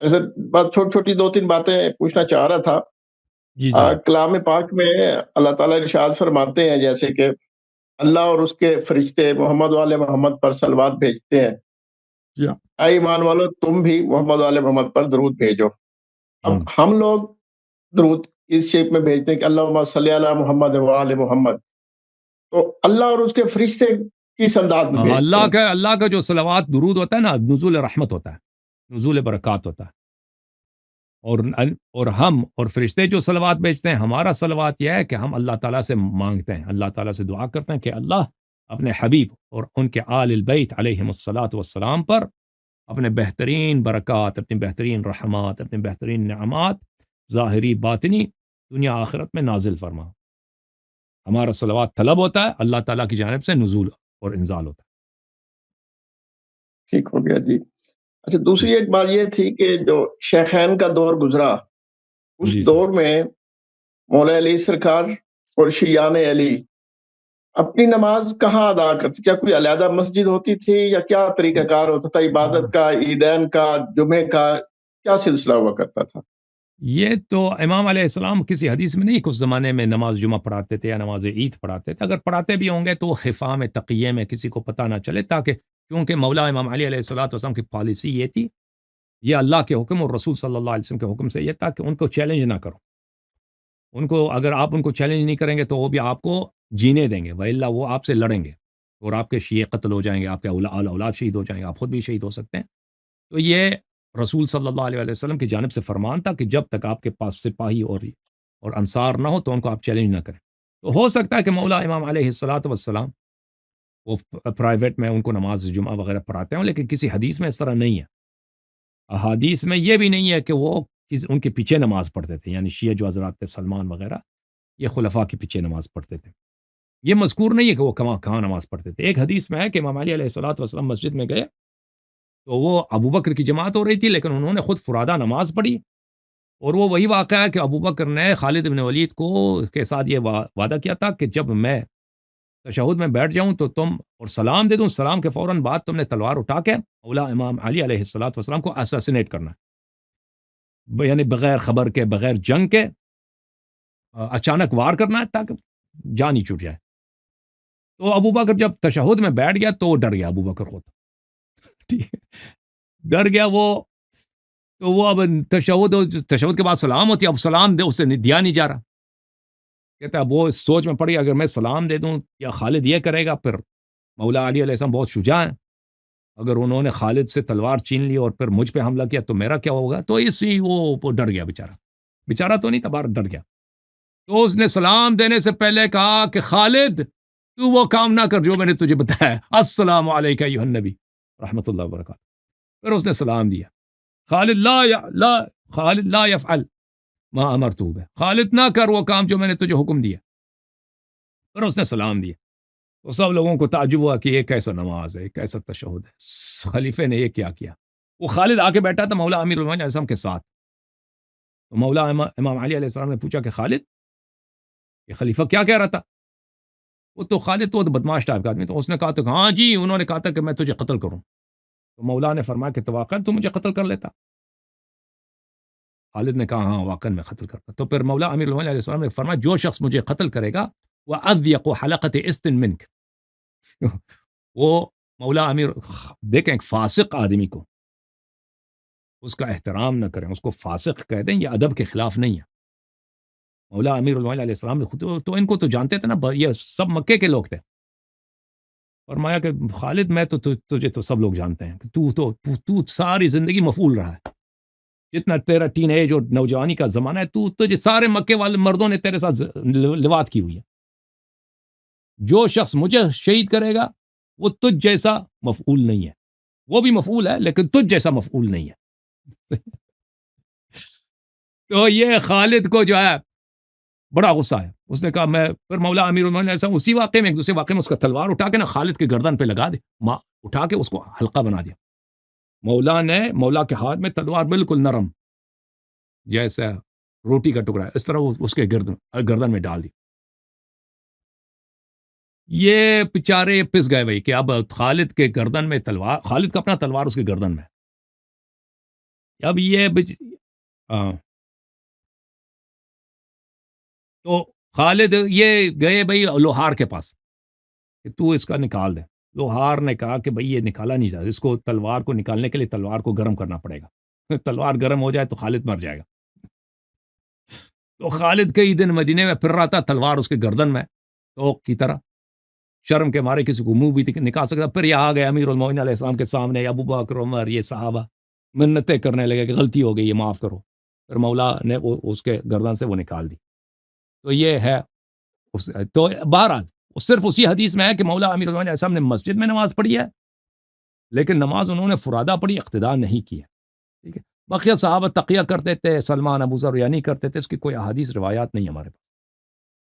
ایسے بات چھوٹی چھوٹی 2-3 باتیں پوچھنا چاہ رہا تھا۔ جی جی کلام پاک میں اللہ تعالیٰ ارشاد فرماتے ہیں جیسے کہ اللہ اور اس کے فرشتے محمد وآل محمد پر صلوات بھیجتے ہیں، جی اے ایمان والو تم بھی محمد وآل محمد پر درود بھیجو۔ اب ہوں۔ ہم لوگ درود اس شیپ میں بھیجتے ہیں کہ اللہم صلی علی محمد وآل محمد، تو اللہ اور اس کے فرشتے کس انداز میں بھیجتے ہیں؟ اللہ کا جو صلوات درود ہوتا ہے نا، نزول رحمت ہوتا ہے، نزول برکات ہوتا ہے۔ اور ہم اور فرشتے جو صلوات بھیجتے ہیں، ہمارا صلوات یہ ہے کہ ہم اللہ تعالیٰ سے مانگتے ہیں، اللہ تعالیٰ سے دعا کرتے ہیں کہ اللہ اپنے حبیب اور ان کے آل البیت علیہم الصلاۃ والسلام پر اپنے بہترین برکات، اپنی بہترین رحمات، اپنے بہترین نعمات ظاہری باطنی دنیا آخرت میں نازل فرما۔ ہمارا صلوات طلب ہوتا ہے، اللہ تعالیٰ کی جانب سے نزول اور انزال ہوتا ٹھیک ہو گیا جی۔ اچھا، ہے۔ دوسری ایک بات یہ تھی کہ جو شیخین کا دور گزرا، اس جی سر۔ دور میں مولا علی سرکار اور شیعان علی اپنی نماز کہاں ادا کرتے؟ کیا کوئی علیحدہ مسجد ہوتی تھی یا کیا طریقہ کار ہوتا تھا؟ عبادت کا، عیدین کا، جمعے کا کیا سلسلہ ہوا کرتا تھا؟ یہ تو امام علیہ السلام کسی حدیث میں نہیں کہ اس زمانے میں نماز جمعہ پڑھاتے تھے یا نماز عید پڑھاتے تھے، اگر پڑھاتے بھی ہوں گے تو خفا میں تقیے میں کسی کو پتہ نہ چلے، تاکہ کیونکہ مولا امام علی علیہ السلام کی پالیسی یہ تھی، یہ اللہ کے حکم اور رسول صلی اللہ علیہ وسلم کے حکم سے یہ تھا کہ ان کو چیلنج نہ کرو، ان کو اگر آپ ان کو چیلنج نہیں کریں گے تو وہ بھی آپ کو جینے دیں گے، وَإِلَّا وہ آپ سے لڑیں گے اور آپ کے شیعہ قتل ہو جائیں گے، آپ کے اولاد شہید ہو جائیں گے، آپ خود بھی شہید ہو سکتے ہیں۔ تو یہ رسول صلی اللہ علیہ وسلم کی جانب سے فرمان تھا کہ جب تک آپ کے پاس سپاہی اور انصار نہ ہو تو ان کو آپ چیلنج نہ کریں۔ تو ہو سکتا ہے کہ مولا امام علیہ الصلاۃ والسلام وہ پرائیویٹ میں ان کو نماز جمعہ وغیرہ پڑھاتے ہیں، لیکن کسی حدیث میں اس طرح نہیں ہے۔ احادیث میں یہ بھی نہیں ہے کہ وہ ان کے پیچھے نماز پڑھتے تھے، یعنی شیعہ جو حضرات تھے سلمان وغیرہ، یہ خلفاء کے پیچھے نماز پڑھتے تھے۔ یہ مذکور نہیں ہے کہ وہ کہاں نماز پڑھتے تھے۔ ایک حدیث میں ہے کہ امام علی علیہ الصلاۃ والسلام مسجد میں گئے تو وہ ابو بکر کی جماعت ہو رہی تھی، لیکن انہوں نے خود فرادہ نماز پڑھی، اور وہ وہی واقعہ ہے کہ ابو بکر نے خالد بن ولید کو کے ساتھ یہ وعدہ کیا تھا کہ جب میں تشہد میں بیٹھ جاؤں تو تم اور سلام دے دوں، سلام کے فوراً بعد تم نے تلوار اٹھا کے مولا امام علی علیہ الصلاۃ والسلام کو اساسینیٹ کرنا ہے، یعنی بغیر خبر کے، بغیر جنگ کے اچانک وار کرنا ہے تاکہ جان ہی چھوٹ جائے۔ تو ابو بکر جب تشہد میں بیٹھ گیا تو وہ ڈر گیا، ابو بکر خود ٹھیک ہے، ڈر گیا وہ، تو وہ اب تشہد کے بعد سلام ہوتی ہے، اب سلام دے اسے دیا نہیں جا رہا، کہتا ہے اب وہ اس سوچ میں پڑی اگر میں سلام دے دوں یا خالد یہ کرے گا، پھر مولا علی علیہ السلام بہت شجاع ہیں، اگر انہوں نے خالد سے تلوار چھین لی اور پھر مجھ پہ حملہ کیا تو میرا کیا ہوگا؟ تو اسی وہ ڈر گیا بیچارہ تو نہیں تھا، بار ڈر گیا۔ تو اس نے سلام دینے سے پہلے کہا کہ خالد تو وہ کام نہ کر جو میں نے تجھے بتایا، السلام علیکہ ایھا النبی رحمۃ اللہ وبرکاتہ۔ پھر اس نے سلام دیا، خالد لا یفعل ما امرتہ بہ، خالد نہ کر وہ کام جو میں نے تجھے حکم دیا۔ پھر اس نے سلام دیا تو سب لوگوں کو تعجب ہوا کہ یہ کیسا نماز ہے، کیسا تشہد ہے، خلیفے نے یہ کیا وہ خالد آ کے بیٹھا تھا مولا امیر المومنین علیہ السلام کے ساتھ، تو مولا امام علی علیہ السلام نے پوچھا کہ خالد یہ خلیفہ کیا کہہ رہا تھا؟ وہ تو خالد تو بدماش ٹائپ کا آدمی، تو اس نے کہا تو ہاں جی انہوں نے کہا تھا کہ میں تجھے قتل کروں، تو مولا نے فرمایا کہ توقع تو مجھے قتل کر لیتا؟ خالد نے کہا ہاں واقعا میں قتل کرتا۔ تو پھر مولا امیر المومنین علیہ السلام نے فرمایا جو شخص مجھے قتل کرے گا وہ اضیق حلقۃ استن منک، وہ مولا امیر دیکھیں ایک فاسق آدمی کو اس کا احترام نہ کریں، اس کو فاسق کہہ دیں، یہ ادب کے خلاف نہیں ہے۔ مولا امیر المومنین علیہ السلام نے خود تو ان کو تو جانتے تھے نا، یہ سب مکے کے لوگ تھے، فرمایا کہ خالد میں تو تجھے تو سب لوگ جانتے ہیں کہ تو ساری زندگی مفعول رہا ہے، جتنا تیرا ٹین ایج اور نوجوانی کا زمانہ ہے تجھے سارے مکے والے مردوں نے تیرے ساتھ لواط کی ہوئی ہے، جو شخص مجھے شہید کرے گا وہ تجھ جیسا مفعول نہیں ہے، وہ بھی مفعول ہے لیکن تجھ جیسا مفعول نہیں ہے۔ تو یہ خالد کو جو ہے بڑا غصہ ہے، اس نے کہا میں، پھر مولا امیر المومنین ایسا اسی واقعے میں ایک دوسرے واقعے میں اس کا تلوار اٹھا کے نا خالد کے گردن پہ لگا دے، اٹھا کے اس کو حلقہ بنا دیا، مولا کے ہاتھ میں تلوار بالکل نرم جیسا روٹی کا ٹکڑا ہے، اس طرح وہ اس کے گردن میں ڈال دی۔ یہ بیچارے پس گئے بھائی کہ اب خالد کے گردن میں تلوار، خالد کا اپنا تلوار اس کے گردن میں، اب یہ ہاں تو خالد یہ گئے بھائی لوہار کے پاس کہ تو اس کا نکال دے. لوہار نے کہا کہ بھائی یہ نکالا نہیں جاتا، اس کو تلوار کو نکالنے کے لیے تلوار کو گرم کرنا پڑے گا. تلوار گرم ہو جائے تو خالد مر جائے گا. تو خالد کئی دن مدینے میں پھر رہا تھا، تلوار اس کے گردن میں توق کی طرح، شرم کے مارے کسی کو منہ بھی نکال سکتا. پھر یہ آ گئے امیر المومنین علیہ السلام کے سامنے، ابو بکر عمر یہ صحابہ منتیں کرنے لگے کہ غلطی ہو گئی یہ معاف کرو. پھر مولا نے اس کے گردن سے وہ نکال دی. تو یہ ہے تو بہرحال صرف اسی حدیث میں ہے کہ مولا امیر المومنین علیہ السلام نے مسجد میں نماز پڑھی ہے، لیکن نماز انہوں نے فرادہ پڑھی، اقتداء نہیں کی ہے. ٹھیک ہے، بقیہ صحابہ تقیہ کرتے تھے، سلمان ابو ذر یا نہیں کرتے تھے، اس کی کوئی احادیث روایات نہیں ہمارے پاس.